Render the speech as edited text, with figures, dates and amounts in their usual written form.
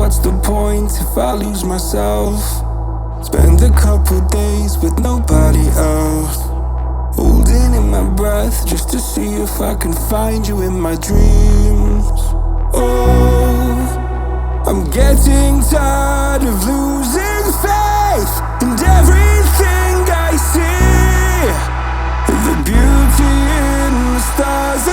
what's the point if I lose myself? Spend a couple days with nobody else, holding in my breath just to see if I can find you in my dreams. Oh, I'm getting tired of losing faith in everything I see. The beauty in the stars